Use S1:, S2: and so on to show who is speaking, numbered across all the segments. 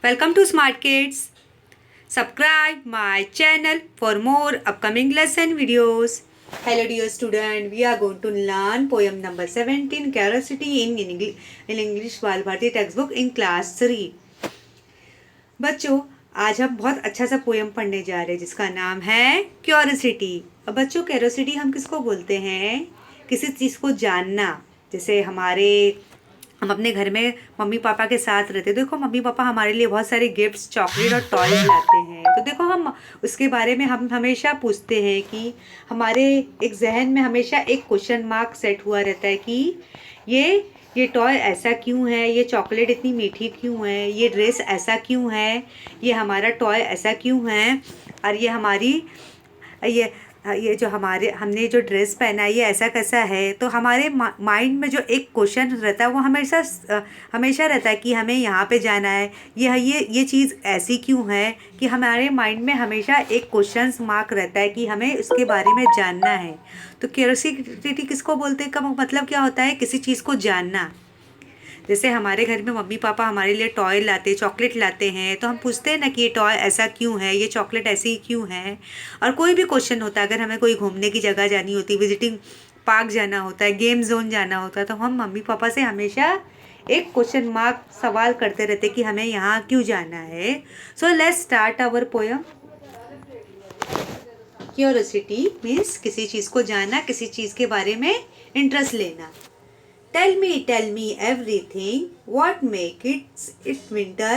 S1: Welcome to Smart Kids. Subscribe my channel for more upcoming lesson videos. Hello dear student, we are going to learn poem number 17 Curiosity in English बाल Bharti textbook in class 3. बच्चों आज हम बहुत अच्छा सा poem पढ़ने जा रहे हैं जिसका नाम है क्यूरियोसिटी. अब बच्चों क्यूरियोसिटी हम किसको बोलते हैं? किसी चीज़ को जानना. जैसे हम अपने घर में मम्मी पापा के साथ रहते, देखो मम्मी पापा हमारे लिए बहुत सारे गिफ्ट्स, चॉकलेट और टॉयज लाते हैं. तो देखो हम उसके बारे में हम हमेशा पूछते हैं कि हमारे एक जहन में हमेशा एक क्वेश्चन मार्क सेट हुआ रहता है कि ये टॉय ऐसा क्यों है, ये चॉकलेट इतनी मीठी क्यों है, ये ड्रेस ऐसा क्यों है, ये हमारा टॉय ऐसा क्यों है, और ये जो हमने जो ड्रेस पहना है ये ऐसा कैसा है. तो हमारे माइंड में जो एक क्वेश्चन रहता है वो हमेशा रहता है कि हमें यहाँ पे जाना है, ये चीज़ ऐसी क्यों है, कि हमारे माइंड में हमेशा एक क्वेश्चन मार्क रहता है कि हमें उसके बारे में जानना है. तो क्यूरियोसिटी किसको बोलते हैं, का मतलब क्या होता है? किसी चीज़ को जानना. जैसे हमारे घर में मम्मी पापा हमारे लिए टॉय लाते, चॉकलेट लाते हैं, तो हम पूछते हैं ना कि ये टॉय ऐसा क्यों है, ये चॉकलेट ऐसी क्यों है. और कोई भी क्वेश्चन होता है, अगर हमें कोई घूमने की जगह जानी होती, विजिटिंग पार्क जाना होता है, गेम जोन जाना होता है, तो हम मम्मी पापा से हमेशा एक क्वेश्चन मार्क सवाल करते रहते कि हमें यहाँ क्यों जाना है. So let's start our poem. Curiosity means किसी चीज़ को जानना, किसी चीज़ के बारे में इंटरेस्ट लेना. Tell me everything. What make it winter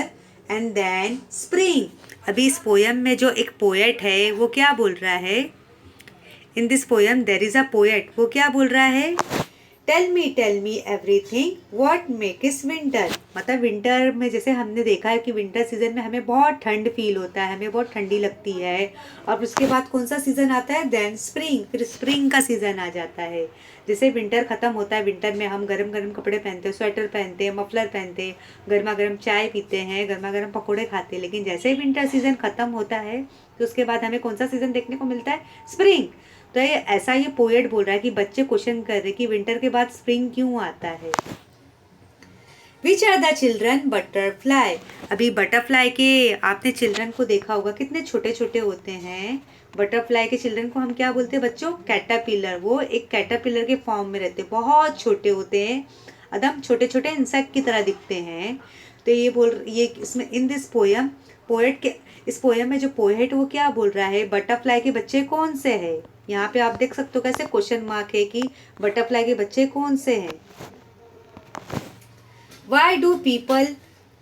S1: and then spring? अभी इस पोयम में जो एक पोएट है वो क्या बोल रहा है? In this poem there is a poet. वो क्या बोल रहा है? Tell me everything. What makes winter? मतलब विंटर में जैसे हमने देखा है कि विंटर सीजन में हमें बहुत ठंड फील होता है, हमें बहुत ठंडी लगती है. और उसके बाद कौन सा सीज़न आता है? Then spring. फिर स्प्रिंग का सीज़न आ जाता है. जैसे विंटर ख़त्म होता है, विंटर में हम गरम गरम कपड़े पहनते हैं, स्वेटर पहनते हैं, मफलर पहनते हैं, गर्मा गर्म चाय पीते हैं, गर्मा गर्म पकौड़े खाते हैं. लेकिन जैसे ही विंटर सीज़न ख़त्म होता है तो उसके बाद हमें कौन सा सीज़न देखने को मिलता है? स्प्रिंग. तो ये पोएट बोल रहा है कि बच्चे क्वेश्चन कर रहे कि विंटर के बाद स्प्रिंग क्यों आता है. Which are the children? Butterfly. अभी बटरफ्लाई के आपने चिल्ड्रन को देखा होगा, कितने छोटे छोटे होते हैं. बटरफ्लाई के चिल्ड्रन को हम क्या बोलते हैं बच्चों? कैटरपिलर. वो एक कैटरपिलर के फॉर्म में रहते हैं, बहुत छोटे होते हैं, एकदम छोटे छोटे इंसेक्ट की तरह दिखते हैं. तो ये इसमें इन दिस पोयम इस पोयम में जो पोएट वो क्या बोल रहा है? बटरफ्लाई के बच्चे कौन से हैं. यहाँ पे आप देख सकते हो कैसे क्वेश्चन मार्क है कि बटरफ्लाई के बच्चे कौन से हैं. Why do people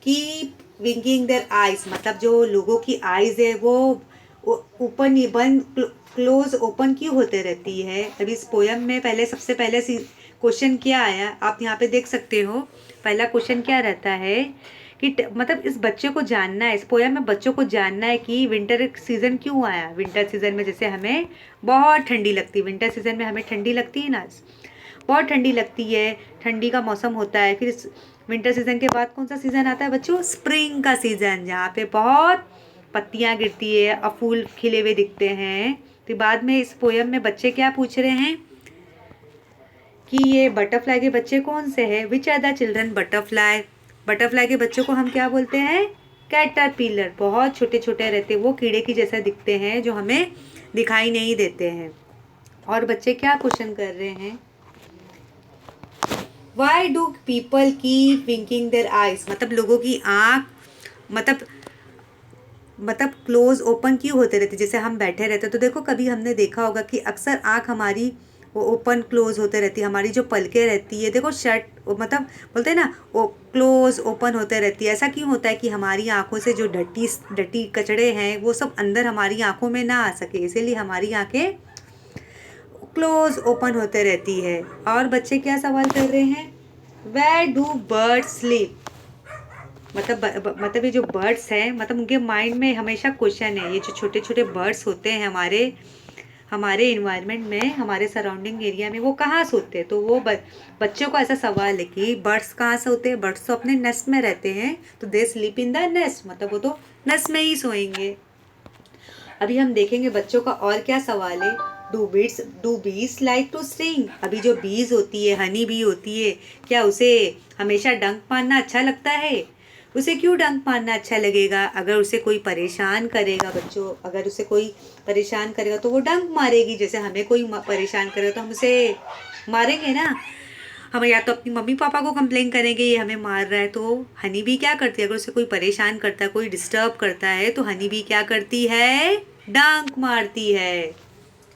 S1: keep winking their eyes? मतलब जो लोगों की आईज है वो ओपन बंद, क्लोज ओपन क्यों होते रहती है. अभी इस पोयम में सबसे पहले क्वेश्चन क्या आया आप यहाँ पे देख सकते हो. पहला क्वेश्चन क्या रहता है कि मतलब इस बच्चे को जानना है, इस पोयम में बच्चों को जानना है कि विंटर सीज़न क्यों आया. विंटर सीज़न में जैसे हमें बहुत ठंडी लगती है, विंटर सीज़न में हमें ठंडी लगती है ना, बहुत ठंडी लगती है, ठंडी का मौसम होता है. फिर इस विंटर सीज़न के बाद कौन सा सीज़न आता है बच्चों? स्प्रिंग का सीज़न, जहाँ पे बहुत पत्तियाँ गिरती है और फूल खिले हुए दिखते हैं. तो बाद में इस पोयम में बच्चे क्या पूछ रहे हैं कि ये बटरफ्लाई के बच्चे कौन से हैं. Which are the children? Butterfly. Butterfly के बच्चों को हम क्या बोलते हैं? कैटरपिलर. बहुत छोटे छोटे रहते हैं, वो कीड़े की जैसा दिखते हैं जो हमें दिखाई नहीं देते हैं. और बच्चे क्या क्वेश्चन कर रहे हैं? Why do people keep winking their eyes? मतलब लोगों की आँख मतलब क्लोज ओपन क्यों होते रहते. जैसे हम बैठे रहते तो देखो कभी हमने देखा होगा कि अक्सर आँख हमारी वो ओपन क्लोज होते रहती है. हमारी जो पलकें रहती है, देखो शर्ट मतलब बोलते हैं ना, वो क्लोज ओपन होते रहती है. ऐसा क्यों होता है कि हमारी आँखों से जो डटी कचड़े हैं वो सब अंदर हमारी आँखों में ना आ सके, इसीलिए हमारी आँखें क्लोज ओपन होते रहती है. और बच्चे क्या सवाल कर रहे हैं? Where do birds sleep? मतलब ये जो बर्ड्स हैं, मतलब उनके माइंड में हमेशा क्वेश्चन है. ये जो छोटे छोटे बर्ड्स होते हैं हमारे इन्वायरमेंट में, हमारे सराउंडिंग एरिया में, वो कहाँ सोते हैं. तो वो बच्चों को ऐसा सवाल है कि बर्ड्स कहाँ सोते हैं. बर्ड्स तो अपने नेस्ट में रहते हैं, तो they sleep in the nest, मतलब वो तो नेस्ट में ही सोएंगे. अभी हम देखेंगे बच्चों का और क्या सवाल है. डू बीज लाइक टू स्टिंग? अभी जो बीज होती है, हनी बी होती है, क्या उसे हमेशा डंक मारना अच्छा लगता है? उसे क्यों डंक मारना अच्छा लगेगा? अगर उसे कोई परेशान करेगा बच्चों, अगर उसे कोई परेशान करेगा तो वो डंक मारेगी। जैसे हमें कोई परेशान करेगा तो हम उसे मारेंगे ना। हम या तो अपनी मम्मी पापा को कंप्लेन करेंगे ये हमें मार रहा है। तो हनी भी क्या करती है, अगर उसे कोई परेशान करता है, कोई डिस्टर्ब करता है, तो हनी भी क्या करती है? डंक मारती है।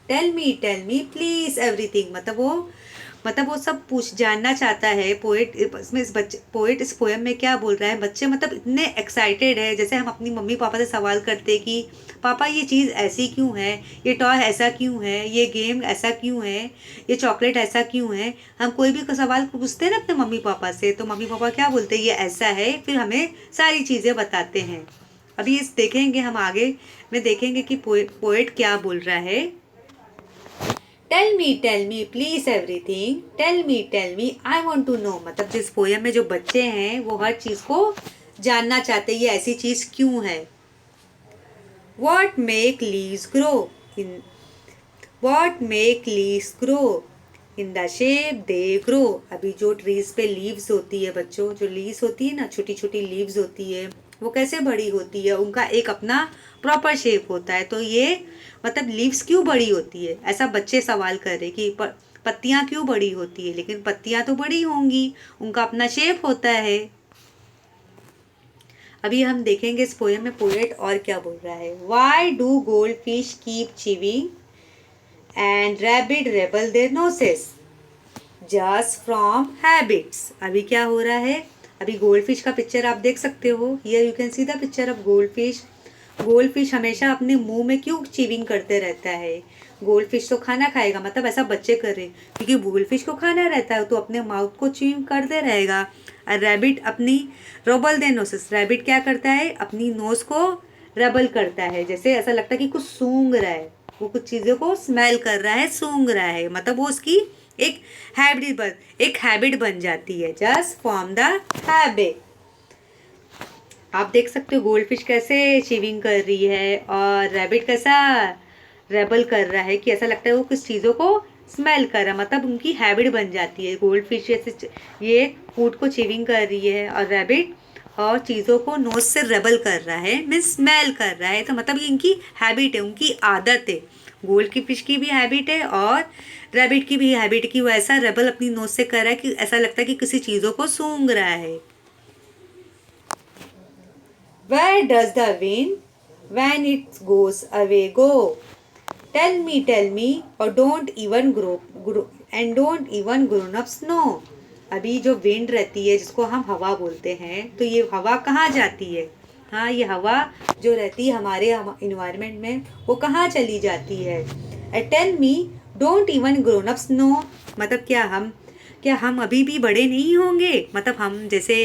S1: टेल मी प्लीज एवरीथिंग, मतलब वो सब पूछ जानना चाहता है। पोएट इसमें इस बच्चे पोएट इस पोएम में क्या बोल रहा है, बच्चे मतलब इतने एक्साइटेड है। जैसे हम अपनी मम्मी पापा से सवाल करते हैं कि पापा ये चीज़ ऐसी क्यों है, ये टॉय ऐसा क्यों है, ये गेम ऐसा क्यों है, ये चॉकलेट ऐसा क्यों है। हम कोई भी सवाल पूछते हैं ना अपने मम्मी पापा से, तो मम्मी पापा क्या बोलते हैं? ये ऐसा है, फिर हमें सारी चीज़ें बताते हैं। अभी इस देखेंगे हम आगे में देखेंगे कि पोएट क्या बोल रहा है। Tell me please everything, tell me I want to know. मतलब जिस पोयम में जो बच्चे हैं वो हर चीज को जानना चाहते हैं, ये ऐसी चीज क्यों है। What make leaves grow in what make leaves grow in the shape they grow. अभी जो ट्रीज पे लीव्स होती है बच्चों, जो लीव्स होती है ना, छोटी छोटी लीव्स होती है, वो कैसे बड़ी होती है? उनका एक अपना प्रॉपर शेप होता है। तो ये मतलब लीव्स क्यों बड़ी होती है, ऐसा बच्चे सवाल कर रहे कि पत्तियां क्यों बड़ी होती है? लेकिन पत्तियां तो बड़ी होंगी, उनका अपना शेप होता है। अभी हम देखेंगे इस पोएम में पोएट और क्या बोल रहा है। Why do gold fish keep chewing and rabbit rabble their noses just from habits. अभी क्या हो रहा है? अभी गोल्ड फिश का पिक्चर आप देख सकते हो। Here you can see the picture of gold fish. Gold fish हमेशा अपने मुंह में क्यों चीविंग करते रहता है? गोल्ड फिश तो खाना खाएगा, मतलब ऐसा बच्चे कर रहे, क्योंकि गोल्ड फिश को खाना रहता है तो अपने माउथ को चीविंग करते रहेगा। और रैबिट अपनी रबल दे नोसेस, रैबिट क्या करता है? अपनी नोज को रबल करता है, जैसे ऐसा लगता है कि कुछ सूंघ रहा है, वो कुछ चीज़ों को स्मेल कर रहा है, सूंघ रहा है। मतलब वो उसकी एक एक हैबिट बन जाती है। Just form the habit. आप देख सकते हो गोल्ड फिश कैसे शेविंग कर रही है और रैबिट कैसा रेबल कर रहा है, कि ऐसा लगता है वो कुछ चीज़ों को स्मेल कर रहा है। मतलब उनकी हैबिट बन जाती है। गोल्ड फिश जैसे ये फूड को चीविंग कर रही है और रैबिट और चीज़ों को नोज से रेबल कर रहा है, मीन्स स्मेल कर रहा है। तो मतलब ये इनकी हैबिट है, उनकी आदत है। गोल्ड की फिश की भी हैबिट है और रैबिट की भी हैबिट, की वो ऐसा रेबल अपनी नोज से कर रहा है कि ऐसा लगता है कि किसी चीज़ों को सूंघ रहा है। Where does the wind when it goes away go? Tell me, or don't even grown ups know. अभी जो विंड रहती है जिसको हम हवा बोलते हैं, तो ये हवा कहाँ जाती है? हाँ, ये हवा जो रहती है हमारे इन्वायरमेंट में, वो कहाँ चली जाती है? Tell me don't even grown ups know. मतलब क्या हम अभी भी बड़े नहीं होंगे? मतलब हम जैसे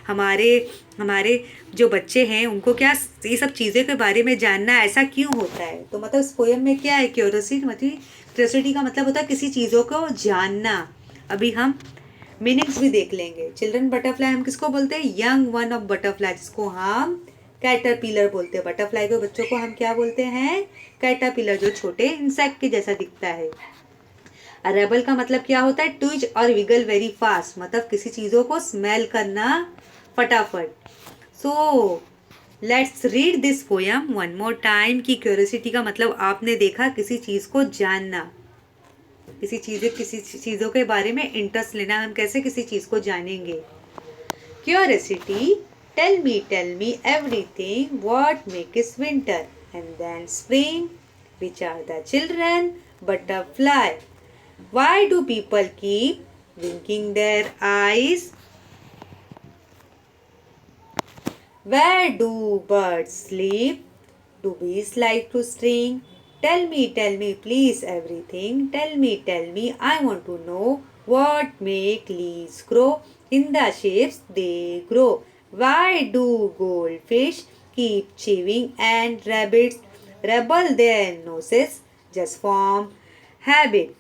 S1: हमारे हमारे जो बच्चे हैं उनको क्या ये सब चीज़ें के बारे में जानना ऐसा क्यों होता है? तो मतलब इस पोएम में क्या है? क्यूरियोसिटी का मतलब होता है किसी चीज़ों को जानना। अभी हम मीनिंग्स भी देख लेंगे। चिल्ड्रन बटरफ्लाई हम किसको बोलते हैं? यंग वन ऑफ बटरफ्लाई, जिसको हम कैटरपिलर बोलते हैं। बटरफ्लाई के बच्चों को हम क्या बोलते हैं? कैटरपिलर, जो छोटे इंसेक्ट के जैसा दिखता है। रेबल का मतलब क्या होता है? ट्विच और विगल वेरी फास्ट, मतलब किसी चीज़ों को स्मेल करना फटाफट। So let's read this poem one more time. की क्यूरियोसिटी का मतलब आपने देखा किसी चीज़ को जानना, किसी चीज़ों के बारे में इंटरेस्ट लेना। हम कैसे किसी चीज़ को जानेंगे? Curiosity, tell me everything what makes winter and then spring which are the children butterfly. Why do people keep winking their eyes? Where do birds sleep? Do bees like to sing? Tell me, please everything. Tell me, I want to know what make leaves grow in the shapes they grow. Why do goldfish keep chewing and rabbits rubble their noses just from habit?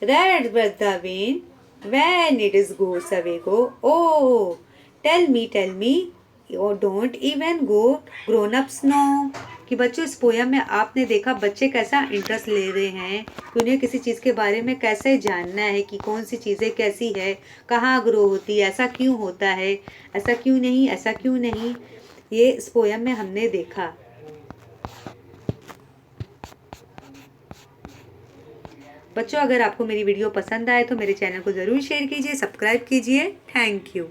S1: Red was the wind when it is goes away go. Oh, tell me और don't even go grown ups know. कि बच्चों इस poem में आपने देखा बच्चे कैसा interest ले रहे हैं कि उन्हें किसी चीज़ के बारे में कैसे जानना है कि कौन सी चीज़ें कैसी है, कहाँ ग्रो होती है, ऐसा क्यों होता है, ऐसा क्यों नहीं, ऐसा क्यों नहीं, ये इस पोयम में हमने देखा। बच्चों अगर आपको मेरी वीडियो पसंद आए तो मेरे चैनल को ज़रूर शेयर कीजिए, सब्सक्राइब कीजिए। Thank you.